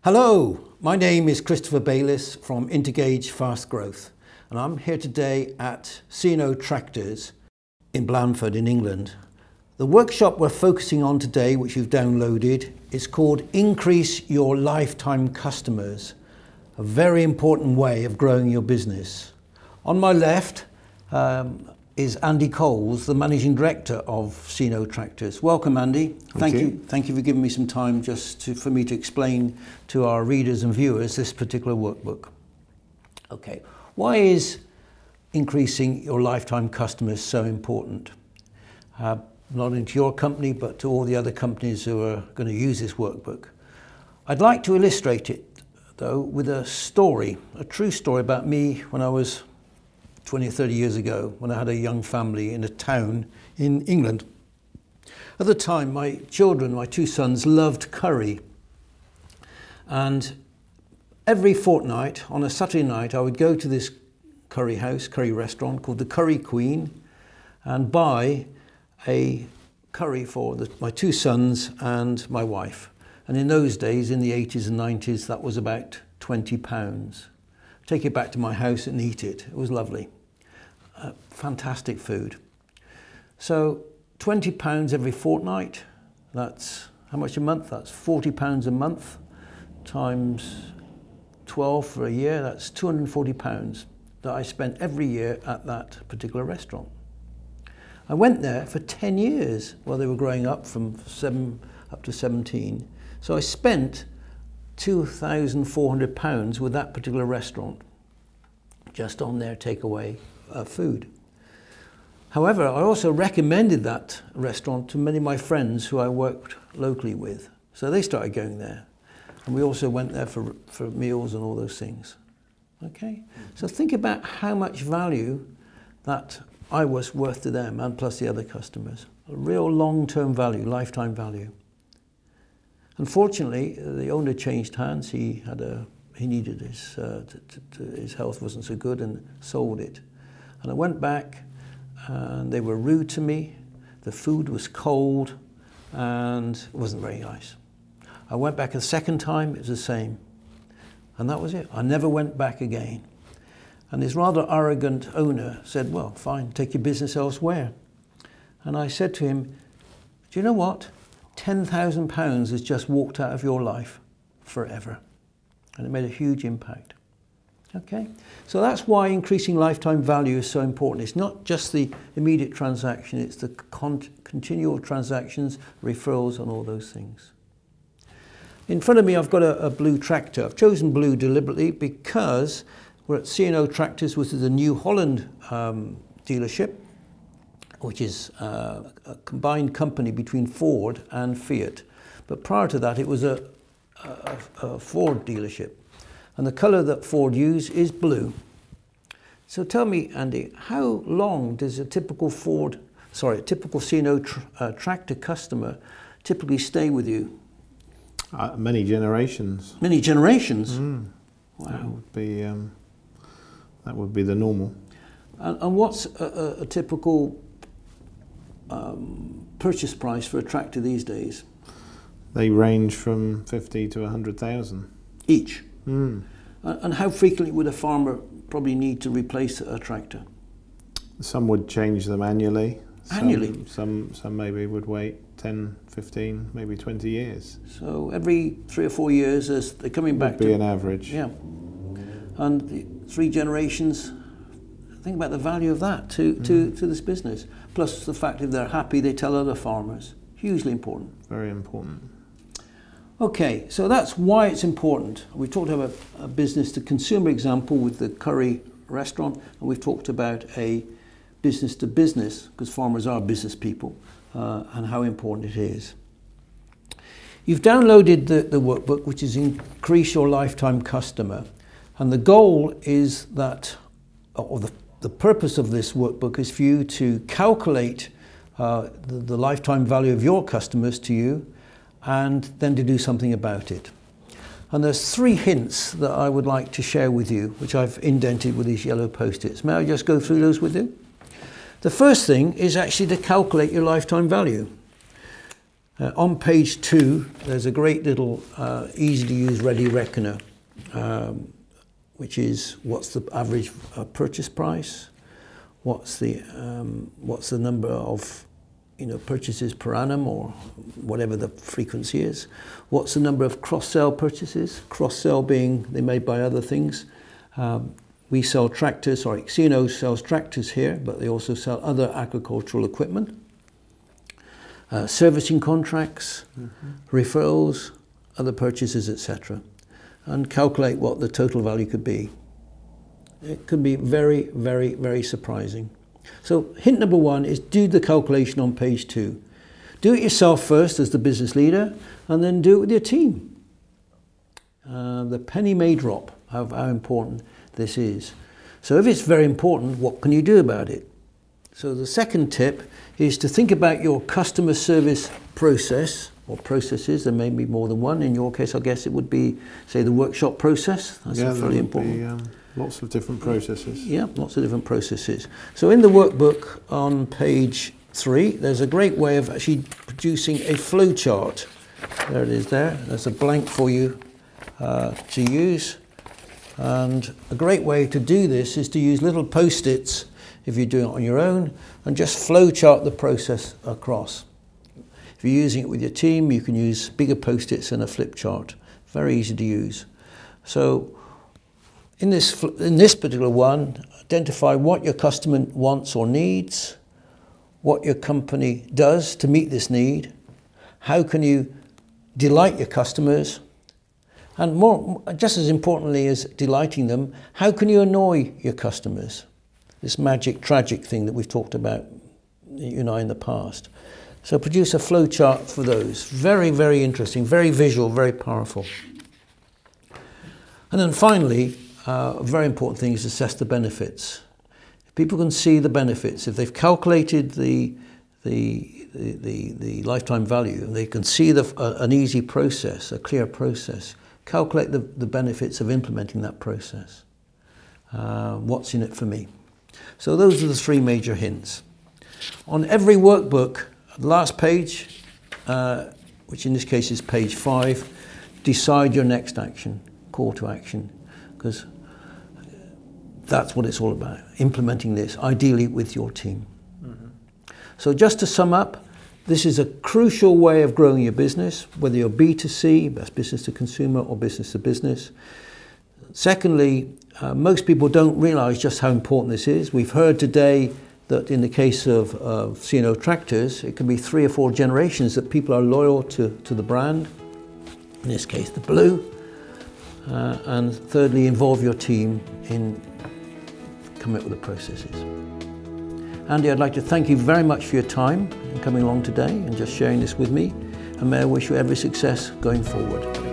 Hello, my name is Christopher Bayliss from Intergage Fast Growth, and I'm here today at C&O Tractors in Blandford in England. The workshop we're focusing on today, which you've downloaded, is called Increase Your Lifetime Customers, a very important way of growing your business. On my left is Andy Coles, the Managing Director of C&O Tractors. Welcome, Andy. Thank you for giving me some time for me to explain to our readers and viewers this particular workbook. Okay, why is increasing your lifetime customers so important? Not only to your company, but to all the other companies who are going to use this workbook. I'd like to illustrate it, though, with a story, a true story about me when I was 20 or 30 years ago, when I had a young family in a town in England. At the time, my children, my two sons, loved curry. And every fortnight, on a Saturday night, I would go to this curry restaurant called the Curry Queen and buy a curry for my two sons and my wife. And in those days, in the 80s and 90s, that was about £20. Take it back to my house and eat it. It was lovely. Fantastic food. So £20 every fortnight, that's how much a month? That's £40 a month times 12 for a year. That's £240 that I spent every year at that particular restaurant. I went there for 10 years while they were growing up, from 7 up to 17. So I spent £2,400 with that particular restaurant, just on their takeaway food. However, I also recommended that restaurant to many of my friends who I worked locally with. So they started going there. And we also went there for meals and all those things. Okay? So think about how much value that I was worth to them, and plus the other customers. A real long-term value, lifetime value. Unfortunately, the owner changed hands. He needed his health wasn't so good, and sold it. And I went back, and they were rude to me. The food was cold, and it wasn't very nice. I went back a second time, it was the same. And that was it. I never went back again. And this rather arrogant owner said, well, fine, take your business elsewhere. And I said to him, do you know what? £10,000 has just walked out of your life forever. And it made a huge impact. Okay? So that's why increasing lifetime value is so important. It's not just the immediate transaction, it's the continual transactions, referrals, and all those things. In front of me, I've got a blue tractor. I've chosen blue deliberately because we're at C&O Tractors, which is a New Holland dealership, which is a combined company between Ford and Fiat. But prior to that, it was a Ford dealership. And the colour that Ford used is blue. So tell me, Andy, how long does a typical C&O tractor customer typically stay with you? Many generations. Many generations? Mm. Wow. That would be the normal. And what's a typical purchase price for a tractor these days? They range from 50 to 100,000. Each? Mm. And how frequently would a farmer probably need to replace a tractor? Some would change them annually. Annually? Some maybe would wait 10, 15, maybe 20 years. So every 3 or 4 years as they're coming back. Would be an average. Yeah. And the 3 generations, think about the value of that to this business. Plus the fact if they're happy, they tell other farmers. Hugely important. Very important. Okay, so that's why it's important. We've talked about a business to consumer example with the curry restaurant, and we've talked about a business to business, because farmers are business people, and how important it is. You've downloaded the workbook, which is Increase Your Lifetime Customer, and the goal is that, or the purpose of this workbook is for you to calculate the lifetime value of your customers to you, and then to do something about it. And there's 3 hints that I would like to share with you, which I've indented with these yellow post-its. May I just go through those with you? The first thing is actually to calculate your lifetime value. On page 2, there's a great little easy to use ready reckoner, which is what's the average purchase price, what's the number of purchases per annum, or whatever the frequency is, what's the number of cross-sell purchases, cross-sell being they may buy other things. We sell tractors, C&O sells tractors here, but they also sell other agricultural equipment. Servicing contracts, referrals, other purchases, etc. And calculate what the total value could be. It could be very, very, very surprising. So hint number 1 is do the calculation on page 2. Do it yourself first as the business leader, and then do it with your team. The penny may drop, how important this is. So if it's very important, what can you do about it? So the second tip is to think about your customer service process or processes. There may be more than one. In your case, I guess it would be, say, the workshop process. That's fairly important. Lots of different processes. Yeah, lots of different processes. So in the workbook on page 3, there's a great way of actually producing a flow chart. There it is there. There's a blank for you to use. And a great way to do this is to use little post-its if you're doing it on your own, and just flow chart the process across. If you're using it with your team, you can use bigger post-its and a flip chart. Very easy to use. So in this particular one, identify what your customer wants or needs, what your company does to meet this need, how can you delight your customers, and more, just as importantly as delighting them, how can you annoy your customers? This magic, tragic thing that we've talked about, you and I, in the past. So produce a flow chart for those. Very, very interesting, very visual, very powerful. And then finally, a very important thing is assess the benefits. If people can see the benefits, if they've calculated the lifetime value, and they can see an easy process, a clear process, calculate the benefits of implementing that process. What's in it for me? So those are the 3 major hints. On every workbook, the last page, which in this case is page 5, decide your next action, call to action, because that's what it's all about, implementing this, ideally with your team. So just to sum up, this is a crucial way of growing your business, whether you're B2C, that's business to consumer, or business to business. Secondly, most people don't realize just how important this is. We've heard today that in the case of C&O tractors, it can be 3 or 4 generations that people are loyal to the brand, in this case the blue. And thirdly, involve your team in coming up with the processes. Andy, I'd like to thank you very much for your time in coming along today and just sharing this with me, and may I wish you every success going forward.